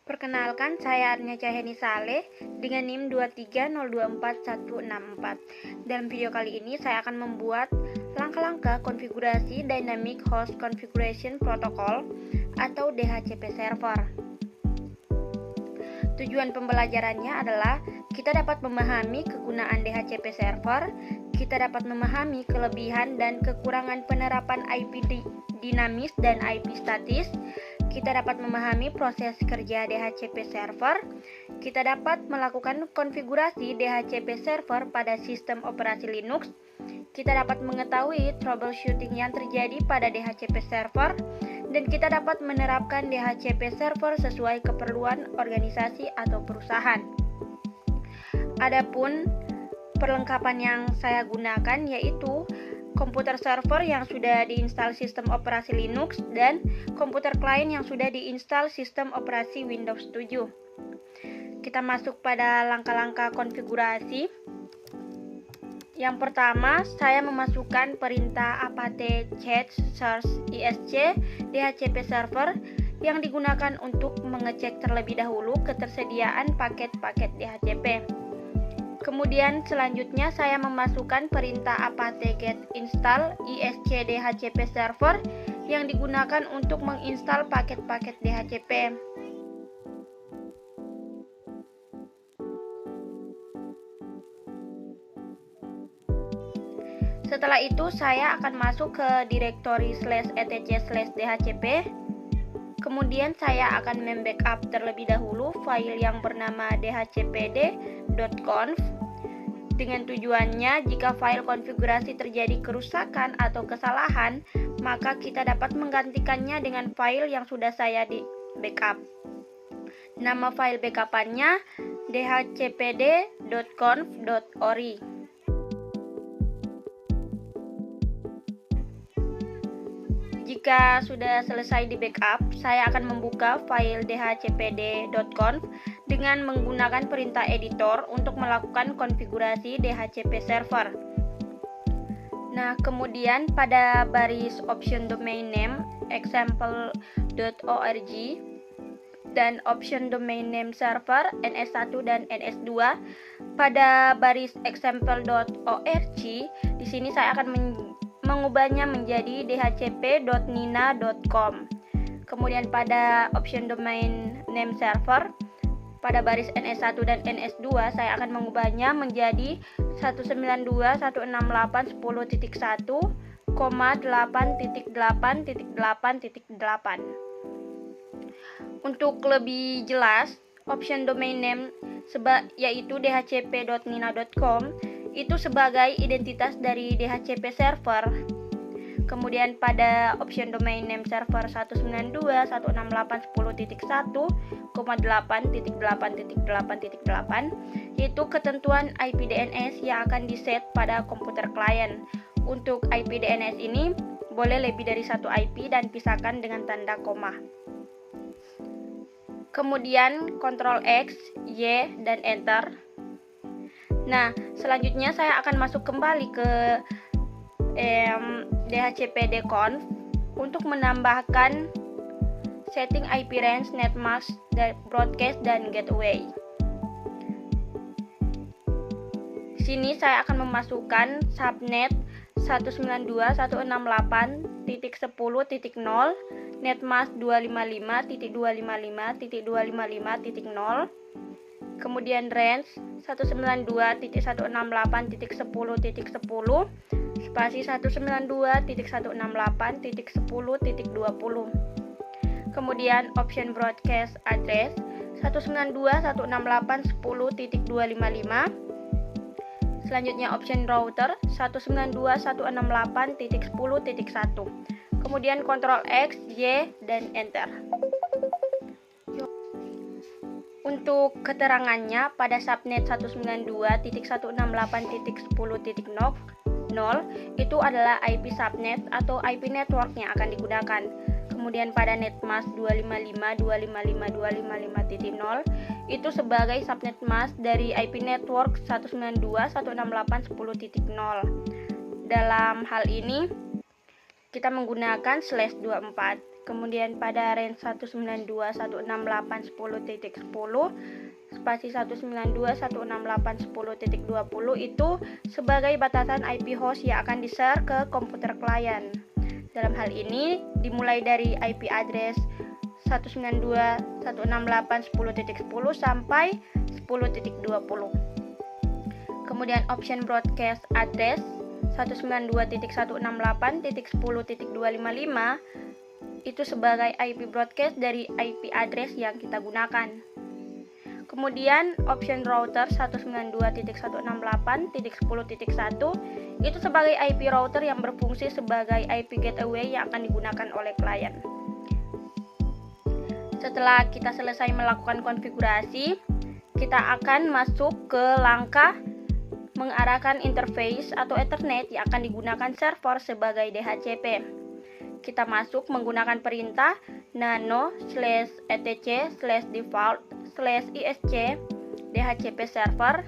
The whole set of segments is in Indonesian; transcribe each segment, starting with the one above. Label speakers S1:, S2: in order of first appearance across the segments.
S1: Perkenalkan, saya Arnya Cahyani Saleh dengan NIM 230241164. Dalam video kali ini saya akan membuat langkah-langkah konfigurasi Dynamic Host Configuration Protocol atau DHCP server. Tujuan pembelajarannya adalah kita dapat memahami kegunaan DHCP server, kita dapat memahami kelebihan dan kekurangan penerapan IP dinamis dan IP statis, kita dapat memahami proses kerja DHCP server, kita dapat melakukan konfigurasi DHCP server pada sistem operasi Linux, kita dapat mengetahui troubleshooting yang terjadi pada DHCP server, dan kita dapat menerapkan DHCP server sesuai keperluan organisasi atau perusahaan. Adapun perlengkapan yang saya gunakan yaitu komputer server yang sudah diinstal sistem operasi Linux dan komputer klien yang sudah diinstal sistem operasi Windows 7. Kita masuk pada langkah-langkah konfigurasi. Yang pertama, saya memasukkan perintah apt get source isc DHCP server yang digunakan untuk mengecek terlebih dahulu ketersediaan paket-paket DHCP. Kemudian selanjutnya saya memasukkan perintah apt get install isc DHCP server yang digunakan untuk menginstal paket-paket DHCP. Setelah itu saya akan masuk ke direktori /etc/dhcp. Kemudian saya akan membackup terlebih dahulu file yang bernama dhcpd.conf dengan tujuannya jika file konfigurasi terjadi kerusakan atau kesalahan, maka kita dapat menggantikannya dengan file yang sudah saya di backup. Nama file backupannya dhcpd.conf.ori. Jika sudah selesai di backup, saya akan membuka file dhcpd.conf dengan menggunakan perintah editor untuk melakukan konfigurasi DHCP server. Nah, kemudian pada baris option domain name example.org dan option domain name server NS1 dan NS2 pada baris example.org, di sini saya akan mengubahnya menjadi dhcp.nina.com. Kemudian pada option domain name server pada baris NS1 dan NS2 saya akan mengubahnya menjadi 192.168.10.8.8.8. Untuk lebih jelas, option domain name yaitu dhcp.nina.com itu sebagai identitas dari DHCP server. Kemudian pada option domain name server 192.168.10.8.8.8 yaitu ketentuan IP DNS yang akan diset pada komputer klien. Untuk IP DNS ini boleh lebih dari satu IP dan pisahkan dengan tanda koma. Kemudian Ctrl X, Y, dan Enter. Nah, selanjutnya saya akan masuk kembali ke dhcpd.conf untuk menambahkan setting IP range, netmask, broadcast, dan gateway. Di sini saya akan memasukkan subnet 192.168.10.0, netmask 255.255.255.0, kemudian range 192.168.10.10 spasi 192.168.10.20. Kemudian option broadcast address 192.168.10.255. Selanjutnya option router 192.168.10.1. Kemudian Ctrl X, Y, dan Enter. Untuk keterangannya, pada subnet 192.168.10.0 itu adalah IP subnet atau IP network yang akan digunakan. Kemudian pada netmask 255.255.255.0 itu sebagai subnet mask dari IP network 192.168.10.0. Dalam hal ini kita menggunakan /24. kemudian pada range 192.168.10.10 spasi 192.168.10.20 itu sebagai batasan IP host yang akan di-share ke komputer klien. Dalam hal ini dimulai dari IP address 192.168.10.10 sampai 10.20. Kemudian option broadcast address 192.168.10.255 itu sebagai IP broadcast dari IP address yang kita gunakan. Kemudian option router 192.168.10.1 itu sebagai IP router yang berfungsi sebagai IP gateway yang akan digunakan oleh klien. Setelah kita selesai melakukan konfigurasi, kita akan masuk ke langkah mengarahkan interface atau Ethernet yang akan digunakan server sebagai DHCP. Kita masuk menggunakan perintah nano/etc/default/isc DHCP server.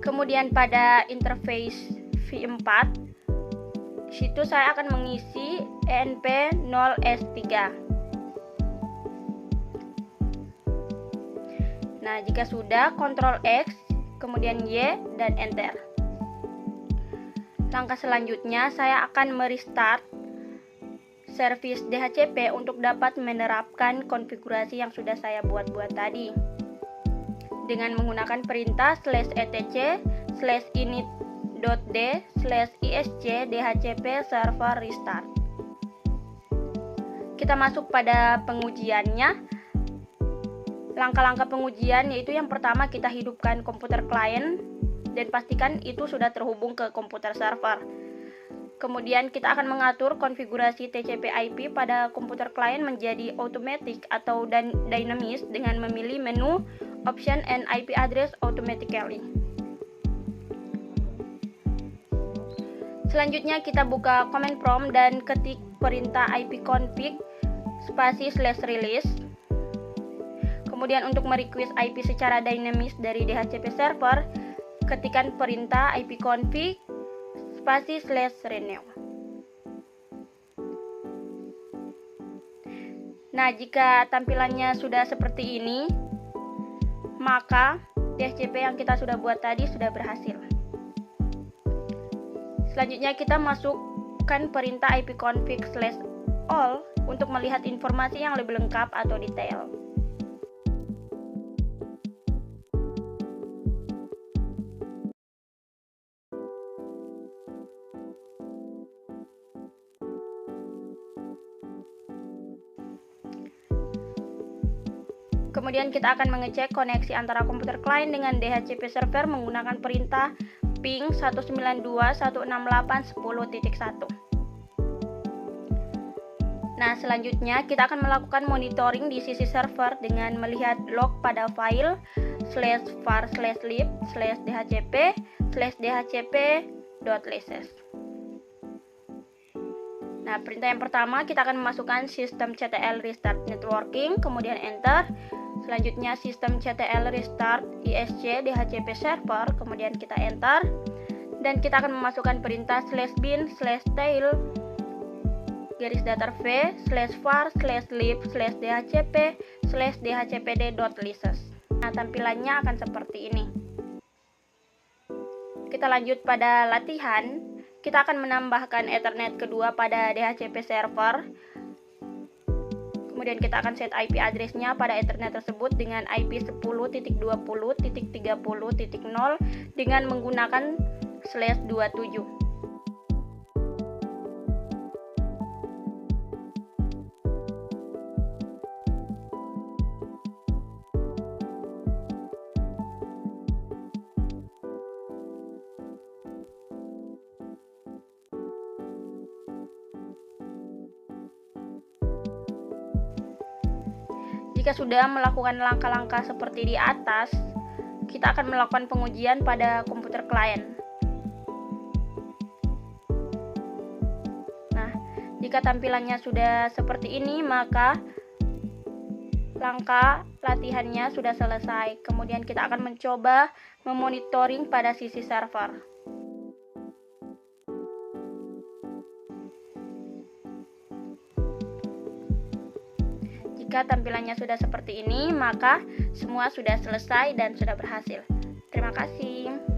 S1: Kemudian pada interface v4, situ saya akan mengisi enp0s3. Nah, jika sudah, Ctrl X, kemudian Y, dan Enter. Langkah selanjutnya, saya akan merestart service DHCP untuk dapat menerapkan konfigurasi yang sudah saya buat tadi. Dengan menggunakan perintah /etc/init.d/isc DHCP server restart. Kita masuk pada pengujiannya. Langkah-langkah pengujian yaitu yang pertama kita hidupkan komputer klien dan pastikan itu sudah terhubung ke komputer server. Kemudian kita akan mengatur konfigurasi TCP/IP pada komputer klien menjadi automatic atau dynamic dengan memilih menu option and IP address automatically. Selanjutnya kita buka command prompt dan ketik perintah ipconfig /release. Kemudian untuk merequest IP secara dinamis dari DHCP server, ketikkan perintah ipconfig /renew. Nah, jika tampilannya sudah seperti ini, maka DHCP yang kita sudah buat tadi sudah berhasil. Selanjutnya kita masukkan perintah ipconfig/all untuk melihat informasi yang lebih lengkap atau detail. Kemudian kita akan mengecek koneksi antara komputer klien dengan DHCP server menggunakan perintah ping 192.168.10.1. Nah, selanjutnya kita akan melakukan monitoring di sisi server dengan melihat log pada file /var/lib/dhcp/dhcp.lists. Nah, perintah yang pertama kita akan memasukkan sistem CTL restart networking, kemudian enter. Selanjutnya sistem CTL restart ISC DHCP server, kemudian kita enter. Dan kita akan memasukkan perintah /bin/tail /var/lib/dhcp/dhcpd.lists. Nah, tampilannya akan seperti ini. Kita lanjut pada latihan. Kita akan menambahkan Ethernet kedua pada DHCP server. Kemudian kita akan set IP address-nya pada Ethernet tersebut dengan IP 10.20.30.0 dengan menggunakan /27. Jika sudah melakukan langkah-langkah seperti di atas, kita akan melakukan pengujian pada komputer klien. Nah, jika tampilannya sudah seperti ini, maka langkah latihannya sudah selesai. Kemudian kita akan mencoba memonitoring pada sisi server. Jika tampilannya sudah seperti ini, maka semua sudah selesai dan sudah berhasil. Terima kasih.